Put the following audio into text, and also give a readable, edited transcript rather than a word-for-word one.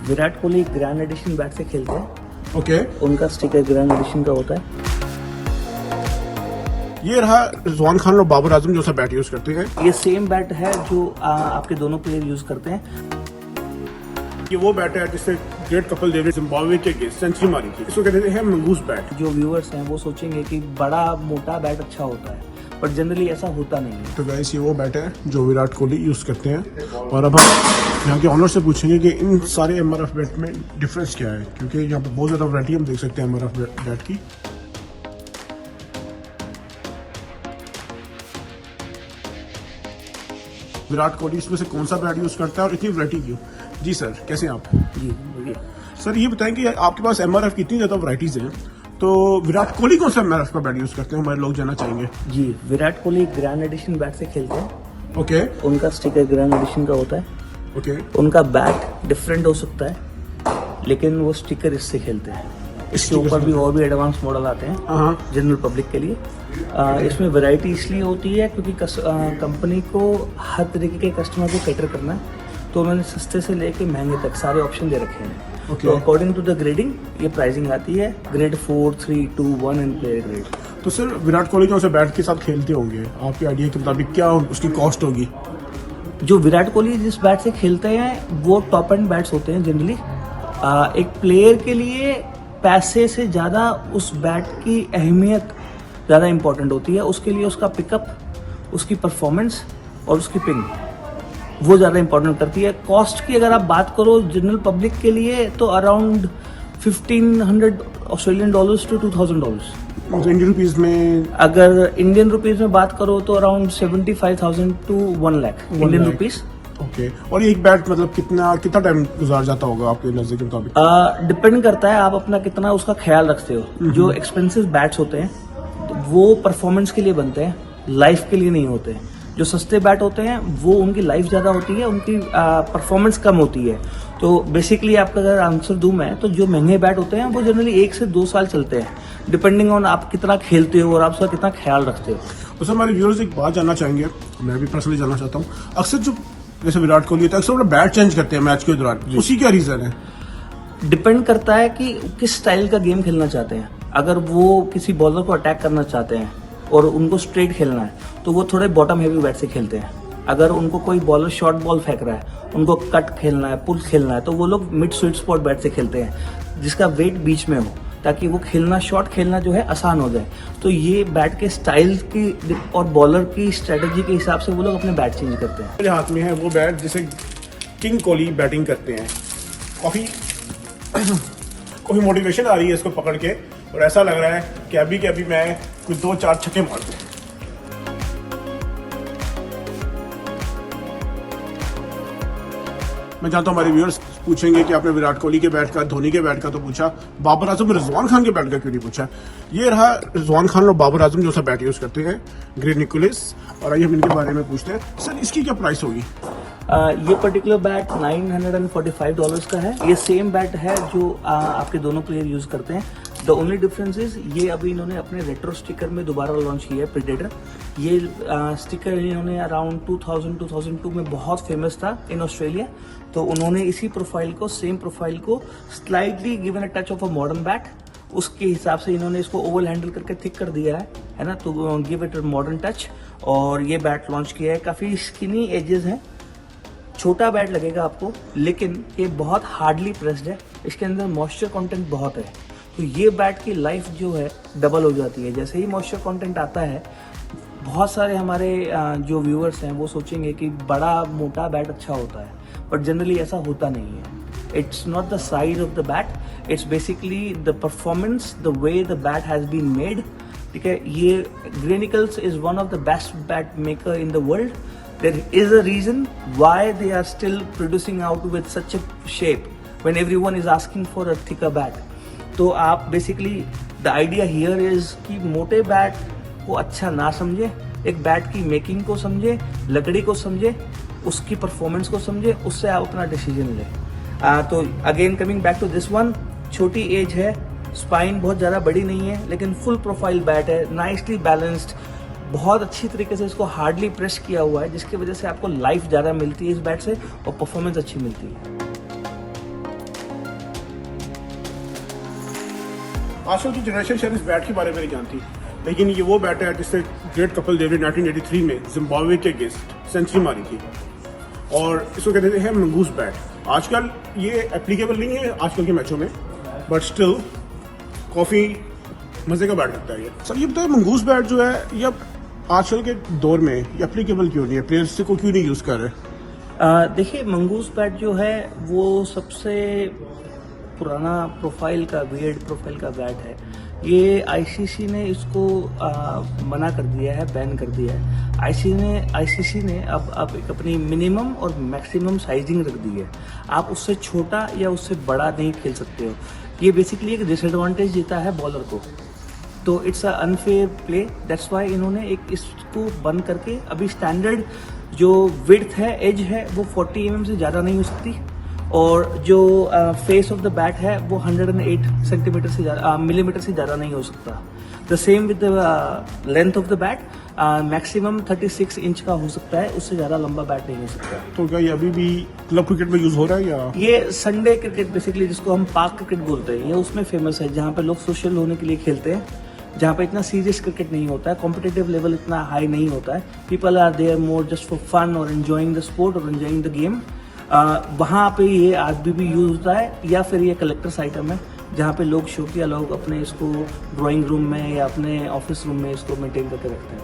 Virat Kohli grand edition bat से खेलते हैं। ओके, उनका स्टिकर ग्रैंड एडिशन का होता है। ये रहा रिजवान खान और बाबर आजम जो सा बैट यूज करते हैं। ये सेम बैट है जो आपके दोनों प्लेयर यूज करते हैं। ये वो बैट है जिससे ग्रेट कपिल देव ने जिम्बाब्वे के अगेंस्ट सेंचुरी मारी थी। इसको कहते हैं मंगूस बैट। जो व्यूअर्स हैं वो सोचेंगे कि बड़ा मोटा बैट अच्छा होता है, पर जनरली ऐसा होता नहीं है। तो गाइस ये वो बैट है जो विराट कोहली यूज करते हैं। और अब हम यहाँ के ऑनर से पूछेंगे कि इन सारे एमआरएफ बैट में डिफरेंस क्या है, क्योंकि यहाँ पे बहुत ज्यादा वैरायटी हम देख सकते हैं एमआरएफ बैट की। विराट कोहली इसमें से कौन सा बैट यूज करता है और इतनी वैरायटी क्यों? जी सर, कैसे हैं आप? जी बोलिए। सर ये बताएं कि आपके पास एमआरएफ की इतनी ज्यादा वैरायटीज हैं, तो विराट कोहली कौन सा एमआरएफ का बैट यूज करते हैं, हमारे लोग जानना चाहेंगे। जी, Virat Kohli grand edition bat से खेलते हैं। ओके उनका स्टिकर ग्रैंड एडिशन का होता है। ओके, उनका बैट डिफरेंट हो सकता है, लेकिन वो स्टिकर इससे खेलते हैं। इसके ऊपर भी और भी एडवांस मॉडल आते हैं जनरल पब्लिक के लिए। इसमें वैरायटी इसलिए होती है क्योंकि कंपनी को हर तरीके के कस्टमर को कैटर करना है, तो उन्होंने सस्ते से लेके महंगे तक सारे ऑप्शन दे रखे हैं। Okay. तो अकॉर्डिंग टू द ग्रेडिंग ये प्राइसिंग आती है, ग्रेड 4, 3, 2, 1 एंड प्लेयर ग्रेड। तो सर विराट कोहली कौन सा बैट के साथ खेलते होंगे, आपके आइडिया के मुताबिक क्या उसकी कॉस्ट होगी? जो विराट कोहली जिस बैट से खेलते हैं वो टॉप एंड बैट्स होते हैं जनरली। एक प्लेयर के लिए पैसे से ज़्यादा उस बैट की अहमियत ज़्यादा इम्पोर्टेंट होती है। उसके लिए उसका पिकअप, उसकी परफॉर्मेंस और उसकी पिंग वो ज़्यादा इंपॉर्टेंट करती है। कॉस्ट की अगर आप बात करो जनरल पब्लिक के लिए तो around $1,500 Australian dollars to $2,000। Indian rupees में अगर इंडियन रुपीज में बात करो तो around 75,000 to 1 lakh Indian rupees. Okay, और ये एक बैट मतलब कितना टाइम गुजार जाता होगा आपके नजर के मुताबिक? डिपेंड करता है आप अपना कितना उसका ख्याल रखते हो। जो एक्सपेंसिव बैट्स होते हैं तो वो परफॉर्मेंस के लिए बनते हैं, लाइफ के लिए नहीं होते हैं। जो सस्ते बैट होते हैं वो उनकी लाइफ ज़्यादा होती है, उनकी परफॉर्मेंस कम होती है। तो बेसिकली आपका अगर आंसर दूं मैं तो जो महंगे बैट होते हैं वो जनरली 1 से 2 साल चलते हैं, डिपेंडिंग ऑन आप कितना खेलते हो और आप उसका कितना ख्याल रखते हो। तो सर हमारे व्यूअर्स एक बात जानना चाहेंगे, मैं भी पर्सनली जानना चाहता हूँ। अक्सर जो जैसे विराट कोहली होता है, अक्सर अपना बैट चेंज करते हैं मैच के दौरान, उसी क्या रीजन है? डिपेंड करता है कि किस स्टाइल का गेम खेलना चाहते हैं। अगर वो किसी बॉलर को अटैक करना चाहते हैं और उनको स्ट्रेट खेलना है तो वो थोड़े बॉटम हेवी बैट से खेलते हैं। अगर उनको कोई बॉलर शॉर्ट बॉल फेंक रहा है, उनको कट खेलना है, पुल खेलना है, तो वो लोग मिड स्वीट स्पॉट बैट से खेलते हैं जिसका वेट बीच में हो, ताकि वो खेलना, शॉट खेलना जो है आसान हो जाए। तो ये बैट के स्टाइल की और बॉलर की स्ट्रेटेजी के हिसाब से वो लोग अपने बैट चेंज करते हैं। मेरे हाथ में है वो बैट जिसे किंग कोहली बैटिंग करते हैं। काफी मोटिवेशन आ रही है इसको पकड़ के, और ऐसा लग रहा है कि अभी मैं कुछ 2-4 छक्के मार दूं। मैं चाहता हूँ हमारे व्यूअर्स पूछेंगे कि आपने विराट कोहली के बैट का, धोनी के बैट का तो पूछा, बाबर आजम रिजवान खान के बैट का क्यों नहीं पूछा? ये रहा रिजवान खान और बाबर आजम जो सा बैट यूज करते हैं, ग्रे निकोलस। और आइए हम इनके बारे में पूछते हैं। सर इसकी क्या प्राइस होगी? ये पर्टिकुलर बैट $945 का है। ये सेम बैट है जो आपके दोनों प्लेयर यूज करते हैं। द ओनली डिफरेंस इज ये अभी इन्होंने अपने रेट्रो स्टिकर में दोबारा लॉन्च किया है, प्रीडेटर। ये स्टिकर इन्होंने अराउंड 2000-2002 में बहुत फेमस था इन ऑस्ट्रेलिया। तो उन्होंने इसी प्रोफाइल को, सेम प्रोफाइल को slightly given a touch of a modern bat, उसके हिसाब से इन्होंने इसको ओवल हैंडल करके थिक कर दिया है ना, तो give it a modern touch. और ये बैट लॉन्च किया है, काफ़ी स्किनी एजेस हैं, छोटा बैट लगेगा आपको, लेकिन ये बहुत हार्डली प्रेस्ड है। इसके अंदर मॉइस्चर कंटेंट बहुत है, तो ये बैट की लाइफ जो है डबल हो जाती है। जैसे ही मॉइस्चर कंटेंट आता है, बहुत सारे हमारे जो व्यूअर्स हैं वो सोचेंगे कि बड़ा मोटा बैट अच्छा होता है, बट जनरली ऐसा होता नहीं है। It's not the size of the bat, it's basically the performance, the way the bat has been made. ठीक है, ये Gray Nicolls is one of the best bat maker in the world. There is a reason why they are still producing out with such a shape when everyone is asking for a thicker bat. तो आप basically the idea here is कि मोटे bat को अच्छा ना समझे, एक bat की मेकिंग को समझे, लकड़ी को समझे, उसकी परफॉर्मेंस को समझे, उससे आप अपना डिसीजन लें। तो again coming back to this one, छोटी एज है, स्पाइन बहुत ज़्यादा बड़ी नहीं है, लेकिन फुल प्रोफाइल बैट है, नाइसली बैलेंस्ड, बहुत अच्छी तरीके से इसको हार्डली प्रेस किया हुआ है, जिसकी वजह से आपको लाइफ ज़्यादा मिलती है इस बैट से और परफॉर्मेंस अच्छी मिलती है। आजकल की जनरेशन शायद इस बैट के बारे में नहीं जानती, लेकिन ये वो बैट है जिससे ग्रेट कपिल देव ने 1983 में जिम्बाब्वे के अगेंस्ट सेंचुरी मारी थी, और इसको कहते हैं मंगूस बैट। आजकल ये एप्लीकेबल नहीं है आजकल के मैचों में, बट स्टिल काफ़ी मज़े का बैट लगता है ये। सर ये बताए मंगूस बैट जो है ये अब आजकल के दौर में ये एप्लीकेबल क्यों नहीं है, प्लेयर्स को क्यों नहीं यूज़ कर रहे? देखिए मंगूस बैट जो है वो सबसे पुराना प्रोफाइल का वियर्ड प्रोफाइल का बैट है। ये आईसीसी ने इसको मना कर दिया है, बैन कर दिया है। आईसीसी ने अब एक अपनी मिनिमम और मैक्सिमम साइजिंग रख दी है। आप उससे छोटा या उससे बड़ा नहीं खेल सकते हो। ये बेसिकली एक डिसएडवांटेज देता है बॉलर को, तो it's a unfair play. That's why इन्होंने एक इसको बंद करके अभी स्टैंडर्ड जो विड्थ है, एज है, वो 40 mm से ज़्यादा नहीं हो सकती, और जो फेस ऑफ द बैट है वो 108 सेंटीमीटर से मिलीमीटर से ज़्यादा नहीं हो सकता। The same with the length of the bat, maximum 36 inch का हो सकता है, उससे ज़्यादा लंबा बैट नहीं हो सकता। तो क्या ये अभी भी क्लब क्रिकेट में यूज़ हो रहा है या? ये संडे क्रिकेट बेसिकली जिसको हम पार्क क्रिकेट बोलते हैं, ये उसमें फेमस है, जहाँ पे लोग सोशल होने के लिए खेलते हैं, जहाँ पे इतना सीरियस क्रिकेट नहीं होता है, कॉम्पिटिटिव लेवल इतना हाई नहीं होता है। People are there more just for fun और एंजॉइंग द स्पोर्ट और एंजॉइंग द गेम। वहाँ पे ये आज भी यूज होता है, या फिर ये कलेक्टर्स आइटम है जहाँ पे लोग शौकिया लोग अपने इसको ड्राइंग रूम में या अपने ऑफिस रूम में इसको मेंटेन करके रखते हैं।